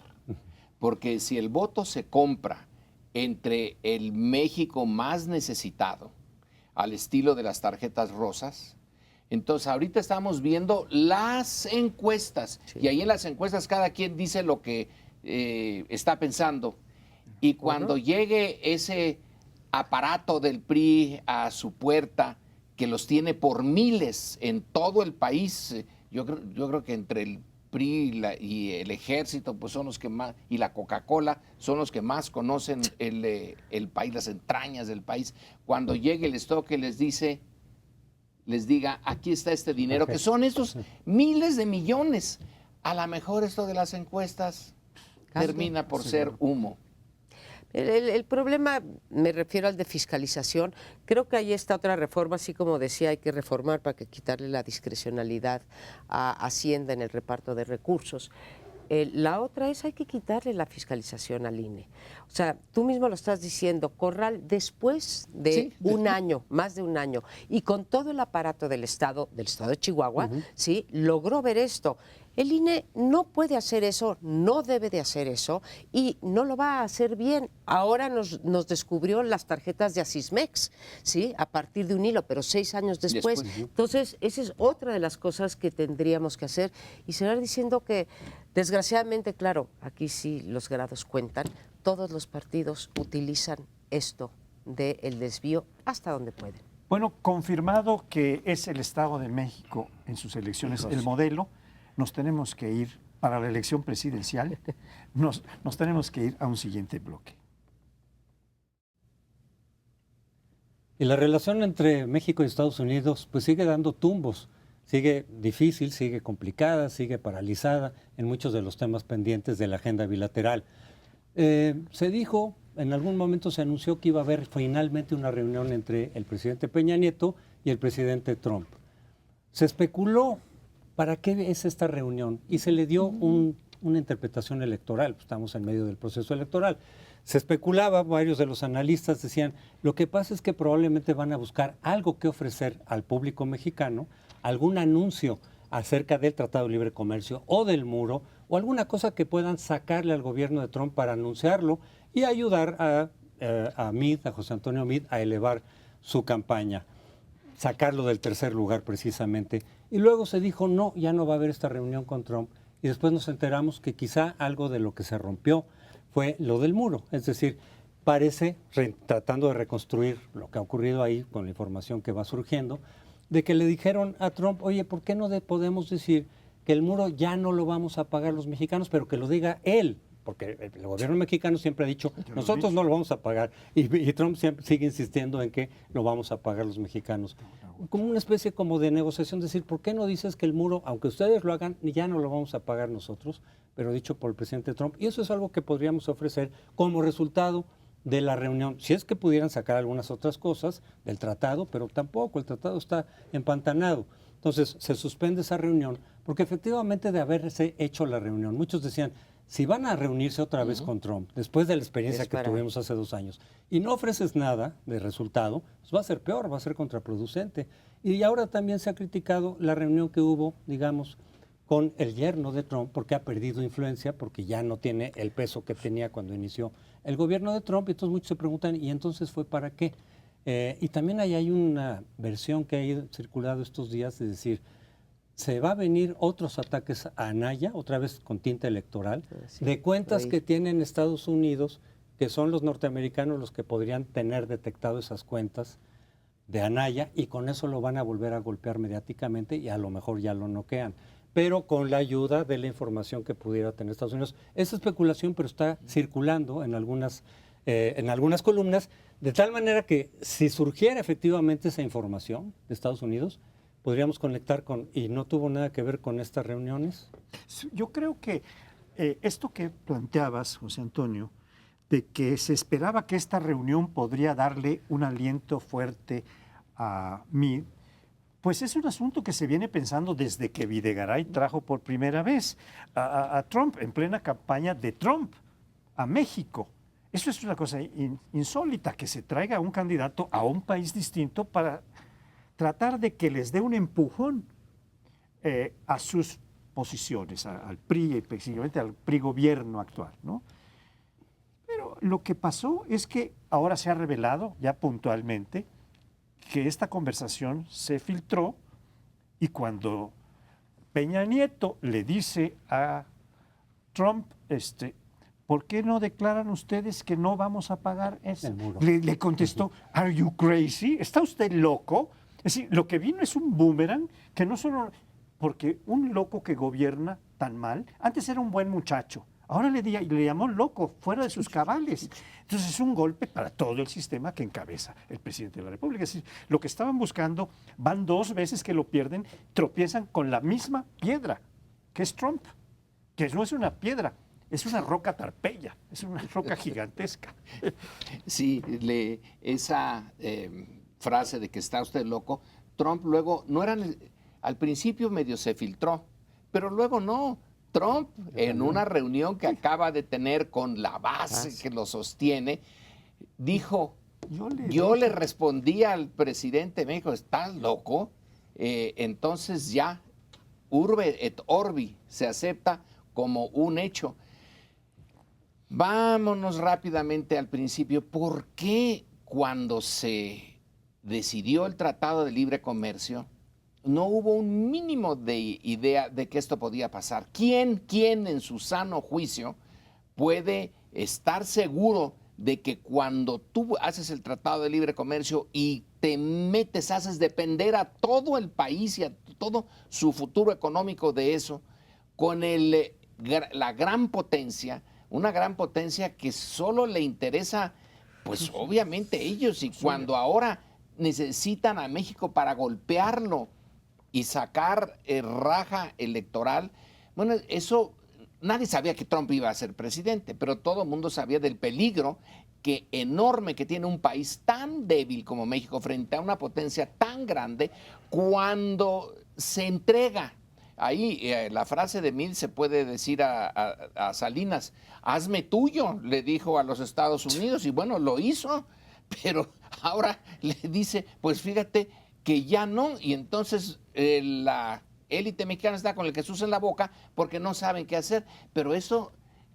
Porque si el voto se compra entre el México más necesitado, al estilo de las tarjetas rosas, entonces ahorita estamos viendo las encuestas, y ahí en las encuestas cada quien dice lo que está pensando. Y cuando llegue ese aparato del PRI a su puerta, que los tiene por miles en todo el país, yo creo que entre el PRI y el Ejército, pues son los que más, y la Coca-Cola, son los que más conocen el país, las entrañas del país. Cuando llegue el estoque les diga, aquí está este dinero, que son estos miles de millones. A lo mejor esto de las encuestas termina por ser humo. El problema, me refiero al de fiscalización, creo que ahí está otra reforma, así como decía, hay que reformar para que quitarle la discrecionalidad a Hacienda en el reparto de recursos. La otra es, hay que quitarle la fiscalización al INE. O sea, tú mismo lo estás diciendo, Corral, después de un año, más de un año, y con todo el aparato del Estado de Chihuahua, ¿sí?, logró ver esto. El INE no puede hacer eso, no debe de hacer eso y no lo va a hacer bien. Ahora nos descubrió las tarjetas de Asismex, ¿sí?, a partir de un hilo, pero 6 años después. Entonces, esa es otra de las cosas que tendríamos que hacer y cerrar diciendo que, desgraciadamente, claro, aquí sí los grados cuentan, todos los partidos utilizan esto del desvío hasta donde pueden. Bueno, confirmado que es el Estado de México en sus elecciones el modelo, nos tenemos que ir para la elección presidencial, nos tenemos que ir a un siguiente bloque. Y la relación entre México y Estados Unidos pues sigue dando tumbos, sigue difícil, sigue complicada, sigue paralizada en muchos de los temas pendientes de la agenda bilateral. Se dijo, en algún momento se anunció que iba a haber finalmente una reunión entre el presidente Peña Nieto y el presidente Trump. Se especuló para qué es esta reunión y se le dio una interpretación electoral, estamos en medio del proceso electoral. Se especulaba, varios de los analistas decían, lo que pasa es que probablemente van a buscar algo que ofrecer al público mexicano, algún anuncio acerca del Tratado de Libre Comercio o del muro, o alguna cosa que puedan sacarle al gobierno de Trump para anunciarlo y ayudar a Meade, a José Antonio Meade, a elevar su campaña, sacarlo del tercer lugar precisamente. Y luego se dijo, no, ya no va a haber esta reunión con Trump. Y después nos enteramos que quizá algo de lo que se rompió fue lo del muro. Es decir, parece, tratando de reconstruir lo que ha ocurrido ahí con la información que va surgiendo, de que le dijeron a Trump, oye, ¿por qué no podemos decir que el muro ya no lo vamos a pagar los mexicanos, pero que lo diga él? Porque el gobierno mexicano siempre ha dicho, nosotros no lo vamos a pagar. Y Trump siempre sigue insistiendo en que lo vamos a pagar los mexicanos. Como una especie como de negociación, decir, ¿por qué no dices que el muro, aunque ustedes lo hagan, ya no lo vamos a pagar nosotros? Pero dicho por el presidente Trump. Y eso es algo que podríamos ofrecer como resultado de la reunión. Si es que pudieran sacar algunas otras cosas del tratado, pero tampoco, el tratado está empantanado. Entonces, se suspende esa reunión, porque efectivamente de haberse hecho la reunión, muchos decían, si van a reunirse otra vez con Trump, después de la experiencia que tuvimos hace 2 años, y no ofreces nada de resultado, pues va a ser peor, va a ser contraproducente. Y ahora también se ha criticado la reunión que hubo, digamos, con el yerno de Trump, porque ha perdido influencia, porque ya no tiene el peso que tenía cuando inició el gobierno de Trump. Y entonces muchos se preguntan, ¿y entonces fue para qué? Y también hay una versión que ha circulado estos días, es decir, se va a venir otros ataques a Anaya, otra vez con tinta electoral, de cuentas que tienen Estados Unidos, que son los norteamericanos los que podrían tener detectado esas cuentas de Anaya, y con eso lo van a volver a golpear mediáticamente y a lo mejor ya lo noquean, pero con la ayuda de la información que pudiera tener Estados Unidos. Es especulación, pero está circulando en algunas columnas, de tal manera que si surgiera efectivamente esa información de Estados Unidos, podríamos conectar con, y no tuvo nada que ver con estas reuniones. Yo creo que esto que planteabas, José Antonio, de que se esperaba que esta reunión podría darle un aliento fuerte a Meade, pues es un asunto que se viene pensando desde que Videgaray trajo por primera vez a Trump, en plena campaña de Trump, a México. Eso es una cosa insólita, que se traiga un candidato a un país distinto para tratar de que les dé un empujón a sus posiciones, al PRI, específicamente al PRI gobierno actual, ¿no? Pero lo que pasó es que ahora se ha revelado ya puntualmente que esta conversación se filtró, y cuando Peña Nieto le dice a Trump, ¿por qué no declaran ustedes que no vamos a pagar eso? Le contestó, ¿Are you crazy? ¿Está usted loco? Es decir, lo que vino es un boomerang que no solo... Porque un loco que gobierna tan mal, antes era un buen muchacho, ahora le llamó loco, fuera de sus cabales. Entonces es un golpe para todo el sistema que encabeza el presidente de la República. Es decir, lo que estaban buscando, van 2 veces que lo pierden, tropiezan con la misma piedra, que es Trump, que no es una piedra, es una roca tarpeya, es una roca gigantesca. Sí, esa frase de que está usted loco, Trump luego, al principio medio se filtró, pero luego no. Trump, en una reunión que acaba de tener con la base que lo sostiene, dijo, yo le respondí al presidente de México, ¿estás loco? Entonces ya, urbe et orbi, se acepta como un hecho. Vámonos rápidamente al principio. ¿Por qué cuando se decidió el Tratado de Libre Comercio no hubo un mínimo de idea de que esto podía pasar? ¿Quién en su sano juicio puede estar seguro de que cuando tú haces el Tratado de Libre Comercio y te metes, haces depender a todo el país y a todo su futuro económico de eso, con la gran potencia, una gran potencia que solo le interesa, pues obviamente ellos, y cuando ahora necesitan a México para golpearlo y sacar raja electoral, bueno, eso, nadie sabía que Trump iba a ser presidente, pero todo el mundo sabía del peligro enorme que tiene un país tan débil como México frente a una potencia tan grande cuando se entrega. Ahí la frase de Mill se puede decir a Salinas, hazme tuyo, le dijo a los Estados Unidos, y bueno, lo hizo, pero ahora le dice, pues fíjate que ya no, y entonces la élite mexicana está con el Jesús en la boca porque no saben qué hacer, pero eso,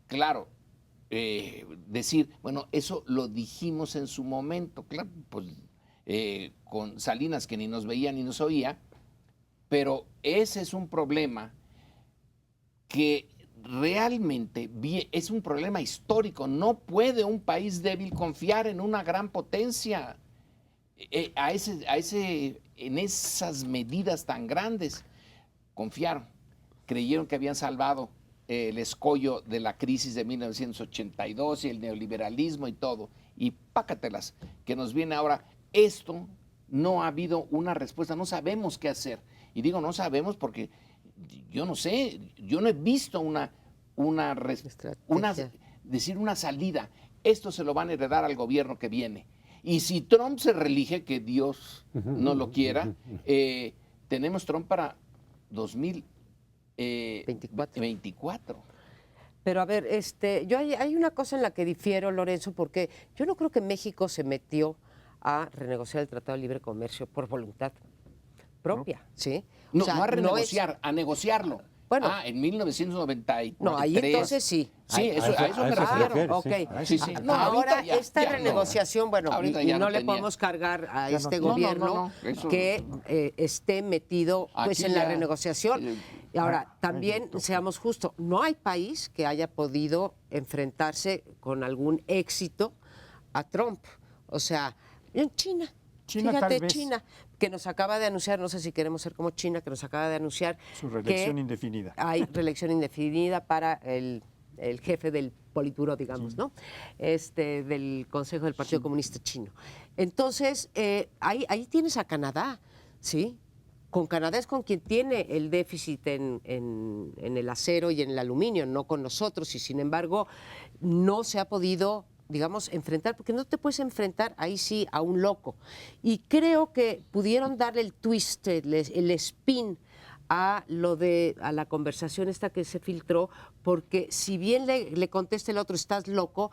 claro, decir, bueno, eso lo dijimos en su momento, claro, pues con Salinas que ni nos veía ni nos oía, pero ese es un problema que realmente es un problema histórico. No puede un país débil confiar en una gran potencia en esas medidas tan grandes. Confiaron, creyeron que habían salvado el escollo de la crisis de 1982 y el neoliberalismo y todo. Y pácatelas, que nos viene ahora esto. No ha habido una respuesta, no sabemos qué hacer. Y digo, no sabemos porque yo no sé, yo no he visto una salida. Esto se lo van a heredar al gobierno que viene. Y si Trump se reelige, que Dios no lo quiera, tenemos Trump para 2024. Pero a ver, hay una cosa en la que difiero, Lorenzo, porque yo no creo que México se metió a renegociar el Tratado de Libre Comercio por voluntad propia, ¿sí? No, O sea, no a renegociar, no es... a negociarlo. Bueno, en 1993. no, ahí entonces sí. Sí, a eso me refiero. Ok. Sí, sí. No, ahora ahorita esta ya renegociación, bueno, Ahorita y ya no no le tenía. podemos cargar a Ya este no. gobierno Eso- que esté metido pues Aquí en la ya, renegociación. Y ahora, también seamos justos, no hay país que haya podido enfrentarse con algún éxito a Trump. O sea, en China. China, Fíjate, tal vez. China, que nos acaba de anunciar, no sé si queremos ser como China, que nos acaba de anunciar Su reelección que indefinida. hay reelección indefinida para el jefe del Politburo, digamos, ¿no? Del Consejo del Partido Comunista Chino. Entonces, ahí tienes a Canadá, ¿sí? Con Canadá es con quien tiene el déficit en el acero y en el aluminio, no con nosotros, y sin embargo no se ha podido, digamos, enfrentar, porque no te puedes enfrentar ahí sí a un loco. Y creo que pudieron darle el twist, el spin a la conversación esta que se filtró, porque si bien le contesta el otro, estás loco,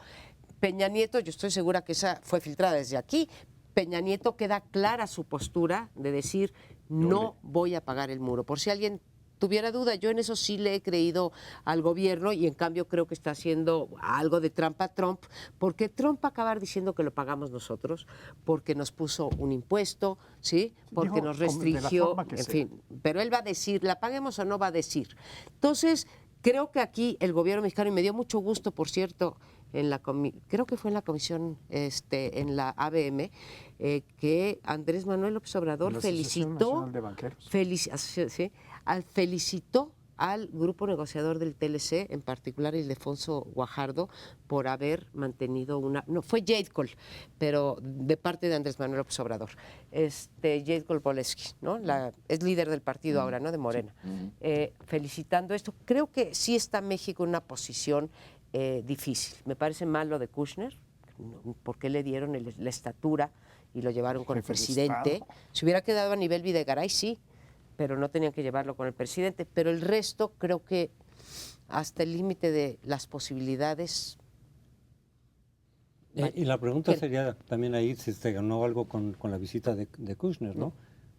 Peña Nieto, yo estoy segura que esa fue filtrada desde aquí, Peña Nieto queda clara su postura de decir, no voy a pagar el muro. Por si alguien tuviera duda, yo en eso sí le he creído al gobierno y en cambio creo que está haciendo algo de trampa a Trump, porque Trump va a acabar diciendo que lo pagamos nosotros, porque nos puso un impuesto, ¿sí? Porque Dijo, nos de la restringió, forma que en sea. fin, pero él va a decir, la paguemos o no va a decir. Entonces, creo que aquí el gobierno mexicano, y me dio mucho gusto, por cierto, creo que fue en la comisión, en la ABM, que Andrés Manuel López Obrador La Asociación Nacional de Banqueros. felicitó al grupo negociador del TLC, en particular Ildefonso Guajardo, por haber mantenido no fue Jade Cole, pero de parte de Andrés Manuel López Obrador, Jade Cole Boleski, ¿no? Es líder del partido ahora, ¿no? De Morena. Felicitando esto. Creo que sí está México en una posición difícil. Me parece mal lo de Kushner, porque le dieron la estatura y lo llevaron con el Jefe de presidente. Estado. Si hubiera quedado a nivel Videgaray, sí, pero no tenían que llevarlo con el presidente. Pero el resto, creo que hasta el límite de las posibilidades. Y la pregunta ¿Quién? sería también ahí si se ganó algo con la visita de Kushner, ¿no?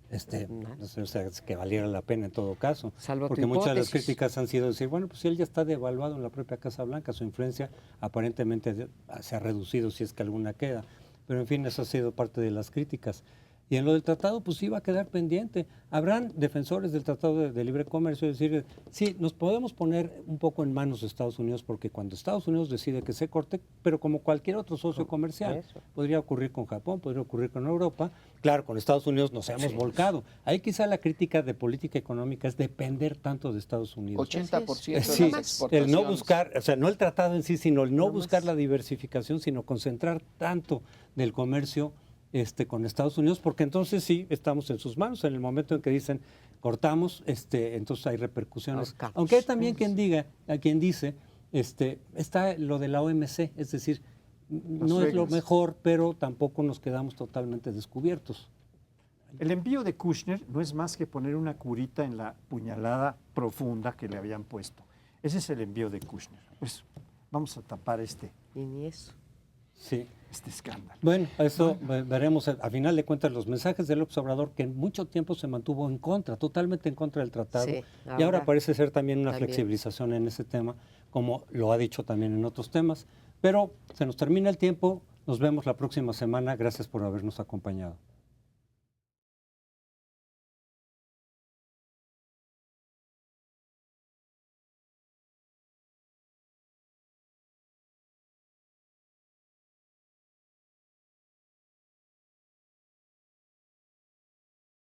No sé, o sea, que valiera la pena en todo caso. Salvo tu porque muchas de las hipótesis. críticas han sido decir, bueno, pues si él ya está devaluado en la propia Casa Blanca, su influencia aparentemente se ha reducido si es que alguna queda. Pero en fin, eso ha sido parte de las críticas. Y en lo del tratado, pues sí va a quedar pendiente. Habrán defensores del Tratado de Libre Comercio, es decir, sí, nos podemos poner un poco en manos de Estados Unidos, porque cuando Estados Unidos decide que se corte, pero como cualquier otro socio comercial, Eso. podría ocurrir con Japón, podría ocurrir con Europa. Claro, con Estados Unidos nos hemos volcado. Ahí quizá la crítica de política económica es depender tanto de Estados Unidos. 80% de Sí, las exportaciones. el no buscar, o sea, no el tratado en sí, sino el no No buscar más. la diversificación, sino concentrar tanto del comercio con Estados Unidos, porque entonces sí estamos en sus manos. En el momento en que dicen cortamos, entonces hay repercusiones. Ahorcamos. Aunque hay también quien dice, está lo de la OMC, es decir, no es lo reglas. mejor, pero tampoco nos quedamos totalmente descubiertos. El envío de Kushner no es más que poner una curita en la puñalada profunda que le habían puesto. Ese es el envío de Kushner. Pues vamos a tapar este Y ni eso. Sí. escándalo. Bueno, eso veremos. A final de cuentas, los mensajes de López Obrador, que en mucho tiempo se mantuvo en contra, totalmente en contra del tratado, Sí, y ahora ahora parece ser también una también. flexibilización en ese tema, como lo ha dicho también en otros temas. Pero se nos termina el tiempo, nos vemos la próxima semana. Gracias por habernos acompañado.